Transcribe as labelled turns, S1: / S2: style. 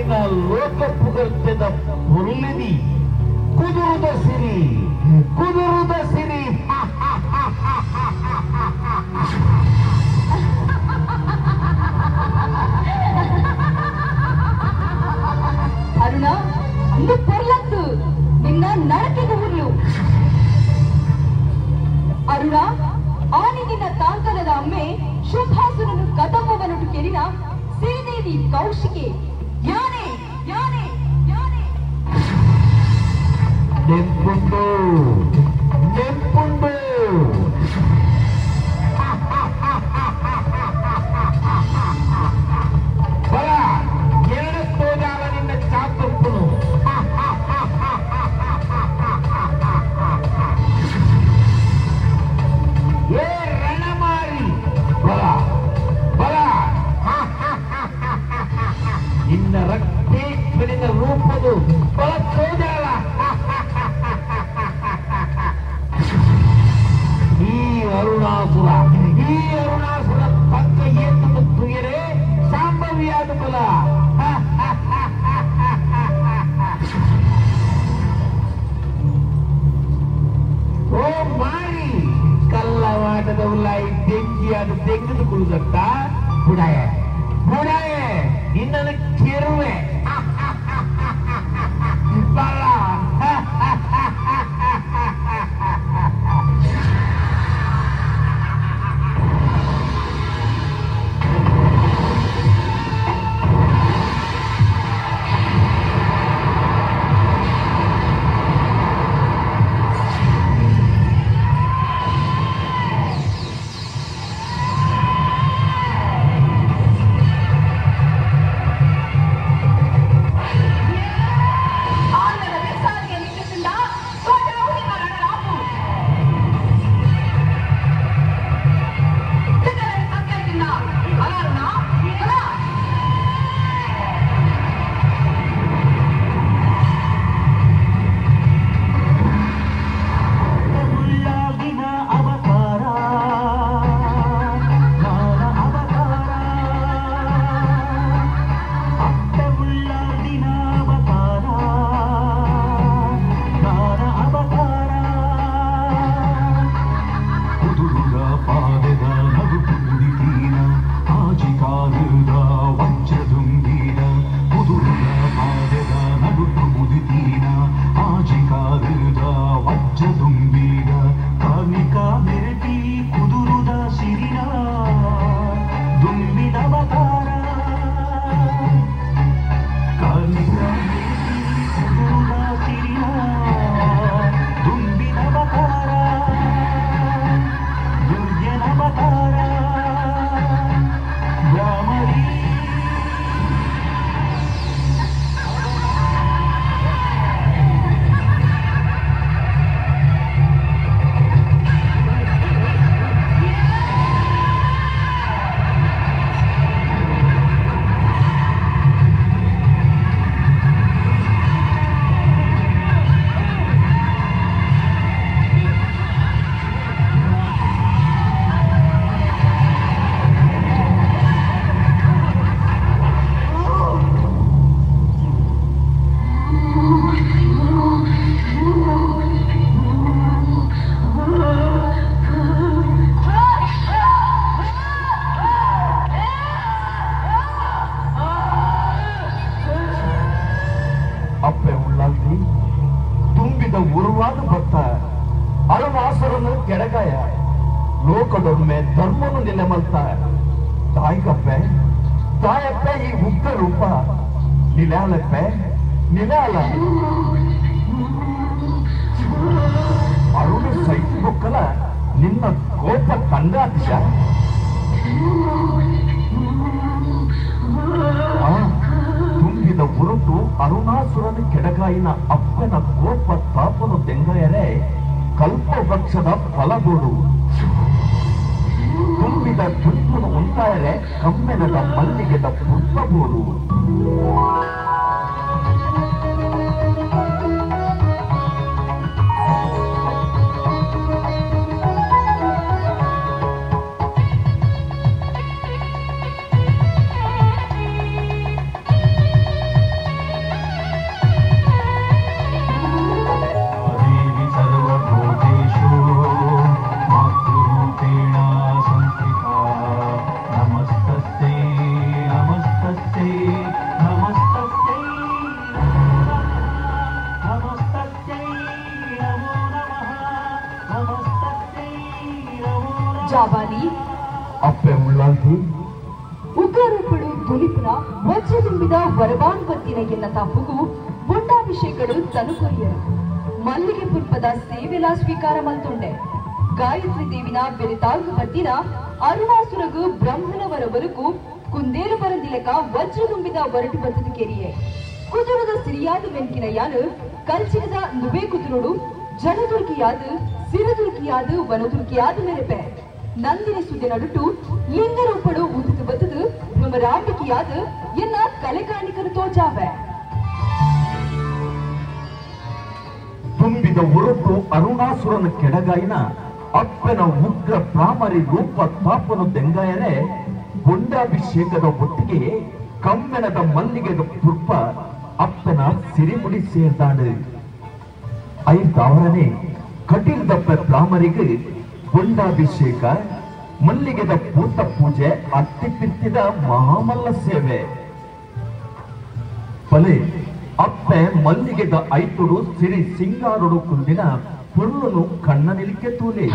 S1: ನಿನ್ನ ಲೋಕ ಪುಗರ್ತೆದ ಮುರುಳಿದಿ ಕುದುರುದ ಸಿರಿ ಕುದುರುದ ಸಿರಿ.
S2: ಅರುಣ ಅಂದು ಪೊರ್ಲತ್ತು ನಿನ್ನ ನಡಕೆಗೆ ಹುಲ್ಲು. ಅರುಣ ಆನಿಗಿನ ತಾಂಕಲದ ಅಮ್ಮೆ ಶುಭಾಸುರನು ಕದಂಬವನೊಟ್ಟು ಕೆರಿನ ಶ್ರೀದೇವಿ ಕೌಶಿಕೆ ಯಾನೆ ಯಾನೆ ಯಾನೆ
S1: ನೆಂಪುಂಡು ನೆಂಪುಂಡು. ಬಲ ಎರಡು ತೋಜಾಲ ನಿನ್ನ ಚಾತುಪ್ಪನು. ಏ ರಣಮಾರಿ ಬಲ ಬಲ. ನಿನ್ನ ರಕ್ತೇಶ್ವರಿನ ರೂಪದು ಬಲ ತೋಜಾಲ. ಈ ಅರುಣಾಸುರ ಪಕ್ಕ ಏತು ತುಗಿರೆ ಸಾಂಬವಿಯಾದ ಬಲ. ಓ ಮಾರಿ ಕಲ್ಲವಾಟದ ಉಲ್ಲಾಯಿ ತೆಂಗಿಯಾದ ತೆಗೆದು ಕುಳಿದತ್ತ ಬುಡಾಯ ಬುಡಾಯ ನಿನ್ನನ್ನು ಕೆರುವೆ ಬಲ. ಉರುವಾದ ಭಕ್ತ ಅರುಣಾಸುರನು ಕೆಳಗಾಯ ಲೋಕದೊಮ್ಮೆ ಧರ್ಮನು ನಿಲೆಮಲ್ತ ತಾಯಿಗಪ್ಪೆ ತಾಯಪ್ಪೆ ಈ ಉಗ್ರ ರೂಪ ನಿಲಾಲಪ್ಪೆ ನಿಲಾಲ ಅರುಣ ಸೈತಿಗೊಕ್ಕಲ ನಿನ್ನ ಕೋಪ ಕಂಡಾತಿಯ ತುಂಬಿದ ಉರುಟು ಅರುಣಾಸುರನ ಕೆಡಗಾಯಿನ ಅಪ್ಪನ ಕೋಪ ತಾಪನು ತೆಂಗಾಯರೆ ಕಲ್ಪವೃಕ್ಷದ ಫಲಗೋಡು ತುಂಬಿದ ತುಪ್ಪನು ಉಂಟಾಯರೆ ಕಮ್ಮೆನದ ಮಲ್ಲಿಗೆದ ಪುಷ್ಪಗೋಡು
S2: ಜಾವಾಲಿ
S1: ಅಪ್ಪೆ ಉಳ್ಳಾಂತಿ
S2: ಉಗ್ರರೂಪಡು ದುಲಿಪುನ ವಜ್ರ ತುಂಬಿದ ವರವಾನ್ವತ್ತಿನ ಎನ್ನ ತಾಪುಗು ಬುಂಡಾಭಿಷೇಕಡು ತನುಕೊರಿಯರು ಮಲ್ಲಿಗೆ ಪುಷ್ಪದ ಸೇವೆಲ ಸ್ವೀಕಾರ ಮಲ್ತುಂಡೆ ಗಾಯತ್ರಿ ದೇವಿನ ಬೆರೆತಾಗು ಬತ್ತಿನ ಅರುಣಾಸುರಗು ಬ್ರಹ್ಮನವರವರೆಗೂ ಕುಂದೇಲು ಬರಂದಿಲಕ ವಜ್ರ ತುಂಬಿದ ಹೊರಟು ಬತ್ತದು ಕೆರಿಯೆ ಕುದುರದ ಸಿರಿಯಾದ ವೆಂಕಿನ ಯಾನು ಕಲ್ಚಿನದ ನುವೆ ಕುದುರುಡು ಜಲದುರ್ಗಿಯಾದ ಸಿರದುರ್ಗಿಯಾದ ವನದುರ್ಗಿಯಾದ ಮೆರೆಪೆ ನಂದಿನಿ ಸುದ್ದಿ ನಡುಟು ಲಿಂಗರೂಪಡು ಉದಿತು ಬತ್ತದು ಭ್ರಮರಾಂಬಿಕೆಯಾದ ಎನ್ನ ಕಲೆಕಾಣಿಕರು ತೋಜಾವೆ
S1: ತುಂಬಿದ ಹೊರಟು ಅರುಣಾಸುರನ ಕೆಡಗಾಯಿನ ಅಪ್ಪನ ಉಗ್ರ ಪ್ರಾಮರಿ ರೂಪ ತಾಪನು ದೆಂಗಾಯರೆ ಬುಂಡಾಭಿಷೇಕದ ಒಟ್ಟಿಗೆ ಕಮ್ಮೆನದ ಮಲ್ಲಿಗೆದ ಪುರ್ಪ ಅಪ್ಪನ ಸಿರಿಮುಡಿ ಸೇರ್ದಾಡು ಐದವರನೇ ಕಟೀಲ್ದಪ್ಪ ಪ್ರಾಮರಿಗೆ ಬುಂಡಾಭಿಷೇಕ ಮಲ್ಲಿಗೆದ ಪೂತ ಪೂಜೆ ಅತ್ತಿಪಿತ್ತಿದ ಮಹಾಮಲ್ಲ ಸೇವೆ ಪಲೆ ಅಪ್ಪೆ ಮಲ್ಲಿಗೆದ ಐತುಡು ಸಿರಿ ಸಿಂಗಾರುಡು ಕುಂದಿನ ಪುರುಳನು ಕಣ್ಣ ನಿಲಿಕೆ ತೂಲೆ